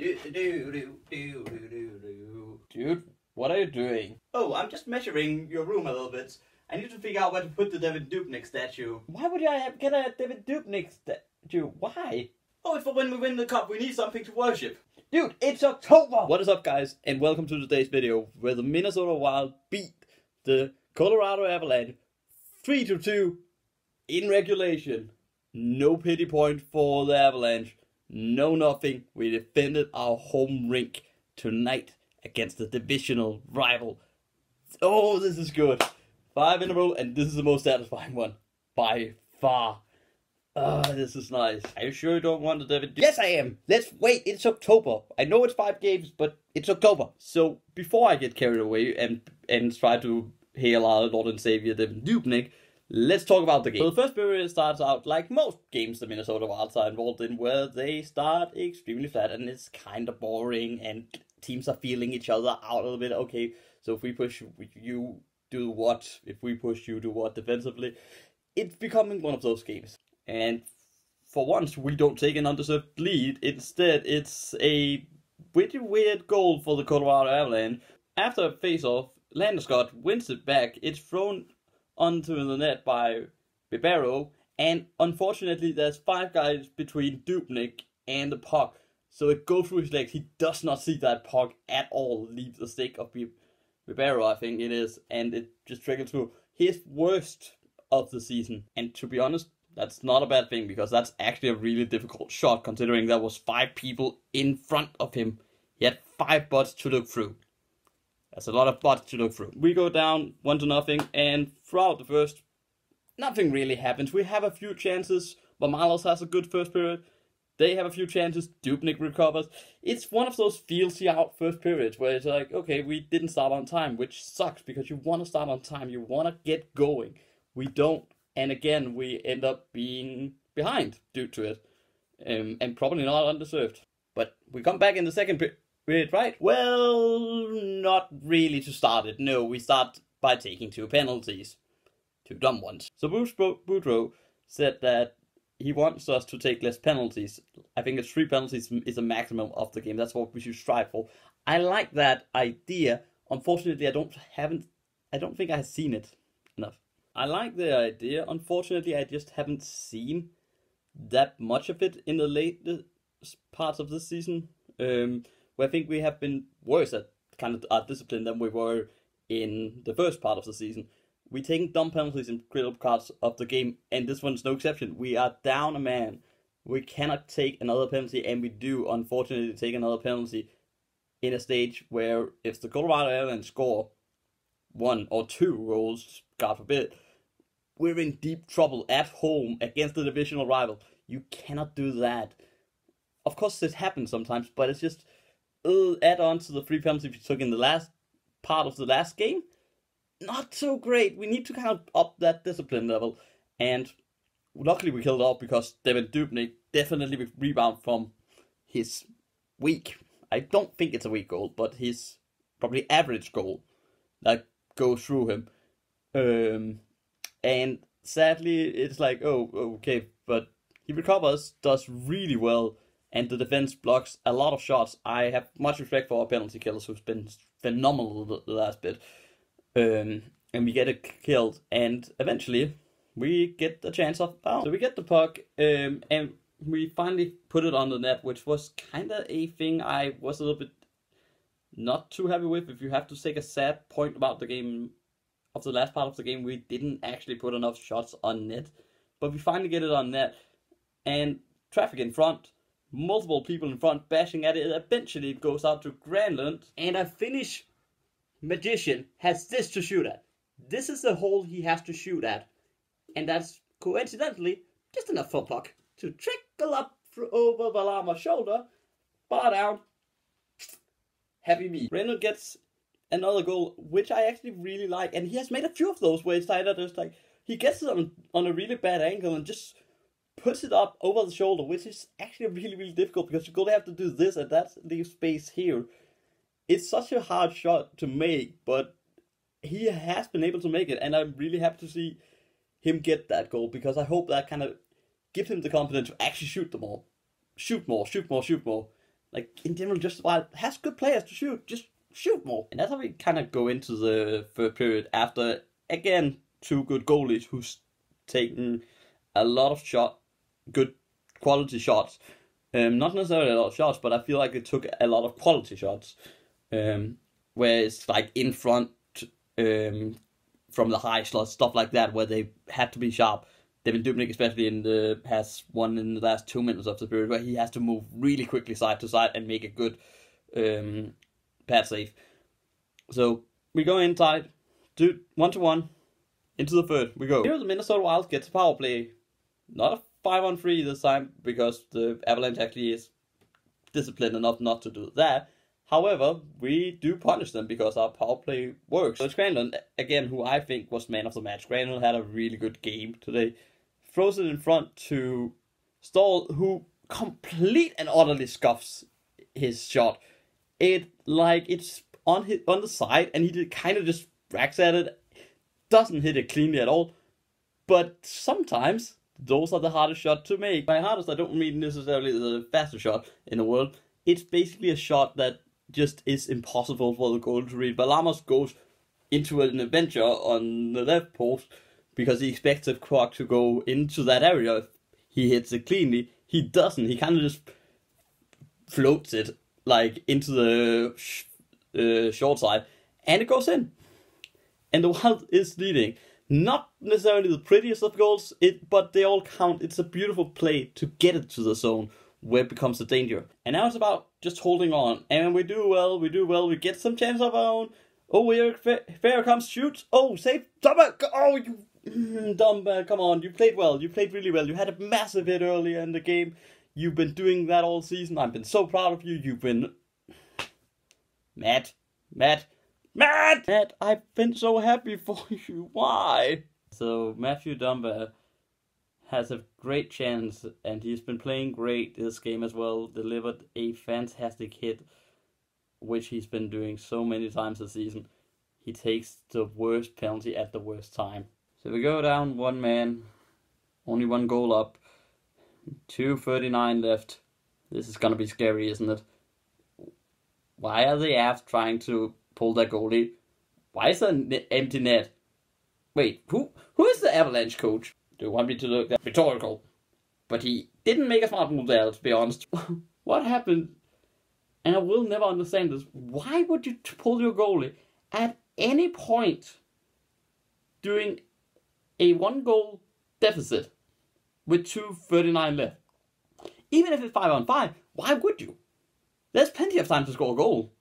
Dude, what are you doing? Oh, I'm just measuring your room a little bit. I need to figure out where to put the David Dubnyk statue. Why would I get a David Dubnyk statue? Why? Oh, it's for when we win the cup. We need something to worship. Dude, it's October! What is up, guys, and welcome to today's video where the Minnesota Wild beat the Colorado Avalanche 3-2 in regulation. No pity point for the Avalanche. No nothing. We defended our home rink tonight against the divisional rival. Oh, this is good. 5 in a row, and this is the most satisfying one. By far. This is nice. Are you sure you don't want the David? Yes, I am. Let's wait. It's October. I know it's 5 games, but it's October. So before I get carried away and try to hail our Lord and Savior David Dubnyk, let's talk about the game. So the first period starts out like most games the Minnesota Wild are involved in, where they start extremely flat and it's kind of boring and teams are feeling each other out a little bit. Okay, so if we push you, do what? If we push you, do what defensively? It's becoming one of those games. And for once, we don't take an undeserved lead. Instead, it's a pretty weird goal for the Colorado Avalanche. After a face-off, Landeskog wins it back. It's thrown onto the net by Ribeiro, and unfortunately, there's 5 guys between Dubnyk and the puck. So it goes through his legs. He does not see that puck at all leave the stick of Ribeiro, I think it is, and it just trickles through. His worst of the season, and to be honest, that's not a bad thing, because that's actually a really difficult shot, considering there was 5 people in front of him. He had 5 butts to look through. That's a lot of butts to look through. We go down 1-0, and throughout the first, nothing really happens. We have a few chances. Miles has a good first period. They have a few chances. Dubnyk recovers. It's one of those feels-y out first periods where it's like, okay, we didn't start on time, which sucks, because you want to start on time. You want to get going. We don't. And again, we end up being behind due to it. And probably not undeserved. But we come back in the second period, right? Well, not really to start it. No, we start by taking 2 penalties. 2 dumb ones. So Bruce Boudreau said that he wants us to take less penalties. I think it's 3 penalties is the maximum of the game. That's what we should strive for. I like that idea. Unfortunately, I don't think I have seen it enough. I like the idea. Unfortunately, I just haven't seen that much of it in the latest parts of this season. Where I think we have been worse at kind of our discipline than we were in the first part of the season. We're taking dumb penalties in critical parts of the game, and this one's no exception. We are down a man. We cannot take another penalty, and we do, unfortunately, take another penalty in a stage where if the Colorado Avalanche score 1 or 2 goals, God forbid, we're in deep trouble at home against the divisional rival. You cannot do that. Of course, it happens sometimes, but it's just add on to the 3 penalties we took in the last part of the last game. Not so great. We need to kind of up that discipline level. And luckily we killed it off, because David Dubnyk definitely rebound from his weak, I don't think it's a weak goal, but his probably average goal that goes through him. And sadly, it's like, oh, okay, but he recovers, does really well, and the defense blocks a lot of shots. I have much respect for our penalty killers, who's been phenomenal the last bit. And we get it killed, and eventually we get the chance of, so we get the puck, and we finally put it on the net, which was kind of a thing I was a little bit not too happy with. If you have to take a sad point about the game, of the last part of the game, we didn't actually put enough shots on net, but we finally get it on net, and traffic in front, multiple people in front bashing at it. Eventually it goes out to Granlunds, and a Finnish magician has this to shoot at. This is the hole he has to shoot at, and that's coincidentally just enough for puck to trickle up over Valama's shoulder, bar down. Happy me. Granlunds gets another goal, which I actually really like, and he has made a few of those where it's just like he gets it on a really bad angle and just puts it up over the shoulder, which is actually really, really difficult, because you're going to have to do this, and that leaves space here. It's such a hard shot to make, but he has been able to make it, and I'm really happy to see him get that goal, because I hope that kind of gives him the confidence to actually shoot them all. Shoot more. like in general, just while has good players to shoot, just shoot more. And that's how we kind of go into the third period after, again, 2 good goalies who's taken a lot of good quality shots. Not necessarily a lot of shots, but I feel like they took a lot of quality shots. Where it's like in front from the high slots, stuff like that, where they had to be sharp. Devin Dubnyk especially has one in the last 2 minutes of the period where he has to move really quickly side to side and make a good pad save. So we go inside, 1-1, into the third, we go. Here the Minnesota Wild gets a power play. Not a 5-on-3 this time, because the Avalanche actually is disciplined enough not to do that. However, we do punish them because our power play works. So it's Granlunds, again, who I think was man of the match. Granlunds had a really good game today. Throws it in front to Stahl, who complete and utterly scuffs his shot. It's on the side, and he kind of just racks at it. Doesn't hit it cleanly at all. But sometimes those are the hardest shot to make. By hardest, I don't mean necessarily the fastest shot in the world. It's basically a shot that just is impossible for the goalie to read. Balamos goes into an adventure on the left post because he expects the puck to go into that area if he hits it cleanly. He doesn't. He kind of just floats it like into the short side, and it goes in. And the Wild is leading. Not necessarily the prettiest of goals, but they all count. It's a beautiful play to get it to the zone where it becomes a danger. And now it's about just holding on. And we do well. We get some chance of our own. Oh, Eric Fair comes, shoots. Oh, save. Dumber. Oh, you Dumber. Come on. You played well. You played really well. You had a massive hit earlier in the game. You've been doing that all season. I've been so proud of you. You've been... Matt, I've been so happy for you. Why? So Matthew Dumba has a great chance, and he's been playing great this game as well. Delivered a fantastic hit, which he's been doing so many times this season. He takes the worst penalty at the worst time. So we go down 1 man, only 1 goal up, 2:39 left. This is gonna be scary, isn't it? Why are the Avs trying to pull their goalie? Why is there an empty net? Wait, who is the Avalanche coach? Do you want me to look that rhetorical? But he didn't make a smart move there, to be honest. What happened? And I will never understand this. Why would you pull your goalie at any point during a 1-goal deficit with 2:39 left? Even if it's 5-on-5, why would you? There's plenty of time to score a goal.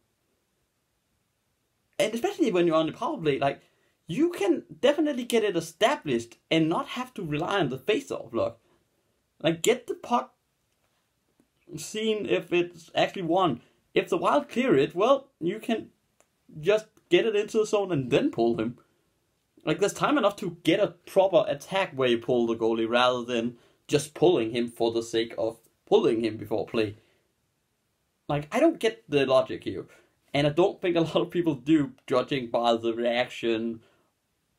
And especially when you're on the power play, like, you can definitely get it established and not have to rely on the face-off block. Like, get the puck seen if it's actually won. If the Wild clear it, well, you can just get it into the zone and then pull him. Like, there's time enough to get a proper attack where you pull the goalie rather than just pulling him for the sake of pulling him before play. Like, I don't get the logic here. And I don't think a lot of people do, judging by the reaction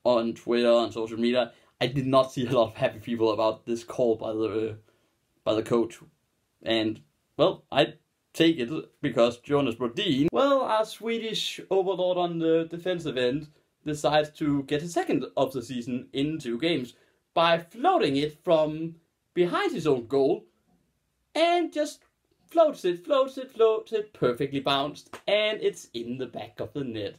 on Twitter and social media. I did not see a lot of happy people about this call by the coach. And, well, I take it because Jonas Brodin, well, our Swedish overlord on the defensive end, decides to get his second of the season in 2 games by floating it from behind his own goal and just floats it, perfectly bounced, and it's in the back of the net.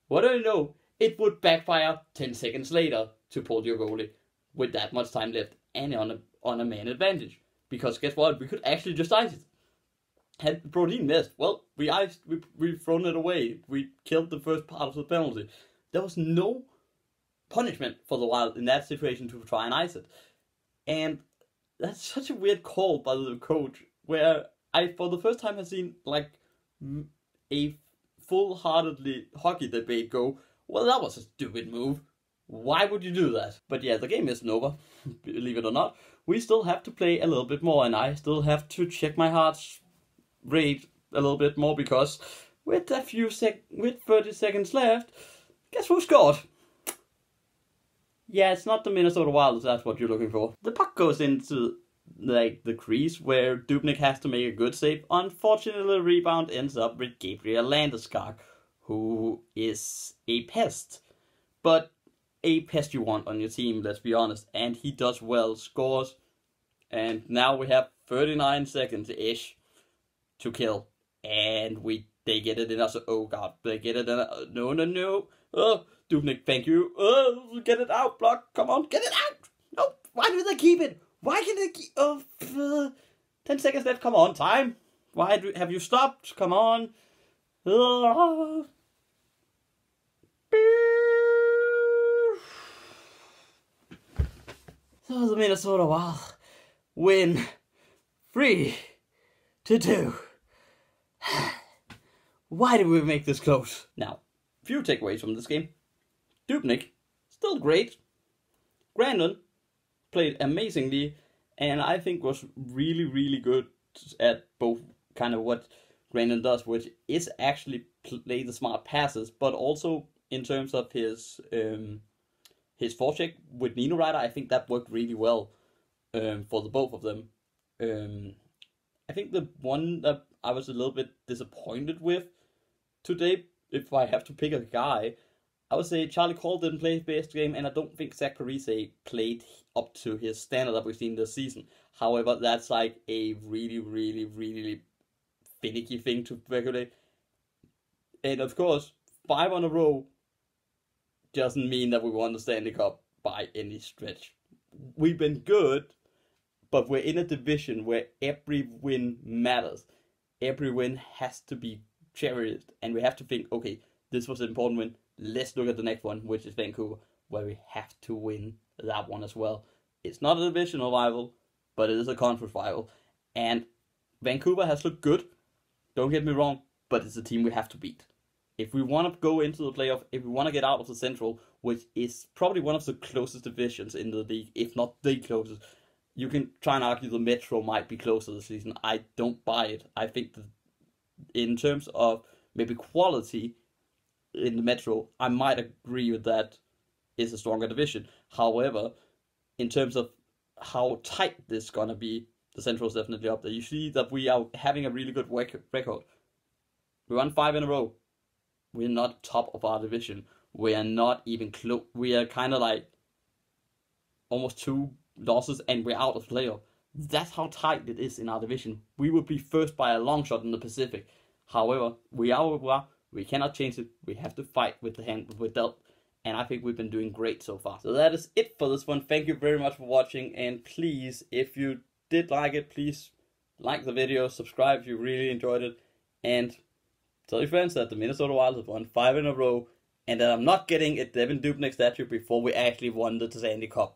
What do you know? It would backfire 10 seconds later to pull your goalie with that much time left and on a man advantage. Because guess what? We could actually just ice it. Had Brodin missed, well, we've thrown it away. We killed the first part of the penalty. There was no punishment for the Wild in that situation to try and ice it. And that's such a weird call by the coach, where I, for the first time, have seen, like, a full-heartedly hockey debate go, well, that was a stupid move. Why would you do that? But yeah, the game isn't over, believe it or not. We still have to play a little bit more, and I still have to check my heart rate a little bit more, because with 30 seconds left, guess who scored? Yeah, it's not the Minnesota Wild, if that's what you're looking for. The puck goes into like the crease where Dubnyk has to make a good save. Unfortunately, the rebound ends up with Gabriel Landeskog, who is a pest. But a pest you want on your team, let's be honest. And he does well, scores. And now we have 39 seconds-ish to kill. And they get it in us. Oh god, they get it in us. No. Oh, Dubnyk, thank you. Oh, get it out, block. Come on, get it out. No, why do they keep it? Why can they keep... 10 seconds left, come on, time. Why have you stopped? Come on. So the Minnesota Wild win 3-2. Why did we make this close? Now, few takeaways from this game. Dubnyk, still great. Granlund played amazingly, and I think was really good at both kind of what Granlund does, which is actually play the smart passes, but also in terms of his forecheck with Nino Ryder, I think that worked really well for the both of them. I think the one that I was a little bit disappointed with today, if I have to pick a guy, I would say Charlie Cole didn't play his best game, and I don't think Zach Parise played up to his standard that we've seen this season. However, that's like a really finicky thing to regulate. And of course, 5 on a row doesn't mean that we won the Stanley Cup by any stretch. We've been good, but we're in a division where every win matters. Every win has to be cherished, and we have to think, okay, this was an important win. Let's look at the next one, which is Vancouver, where we have to win that one as well. It's not a divisional rival, but it is a conference rival. And Vancouver has looked good, don't get me wrong, but it's a team we have to beat. If we want to go into the playoff, if we want to get out of the Central, which is probably one of the closest divisions in the league, if not the closest, you can try and argue the Metro might be closer this season. I don't buy it. I think that in terms of maybe quality in the Metro, I might agree with that is a stronger division. However, in terms of how tight this is going to be, the Central is definitely up there. You see that we are having a really good record. We won 5 in a row. We're not top of our division. We are not even close. We are kind of like almost 2 losses and we're out of the playoff. That's how tight it is in our division. We would be first by a long shot in the Pacific. However, we are where we are. We cannot change it. We have to fight with the hand we're dealt. And I think we've been doing great so far. So that is it for this one. Thank you very much for watching. And please, if you did like it, please like the video, subscribe if you really enjoyed it. And tell your friends that the Minnesota Wild have won 5 in a row. And that I'm not getting a Devin Dubnyk statue before we actually won the Stanley Cup.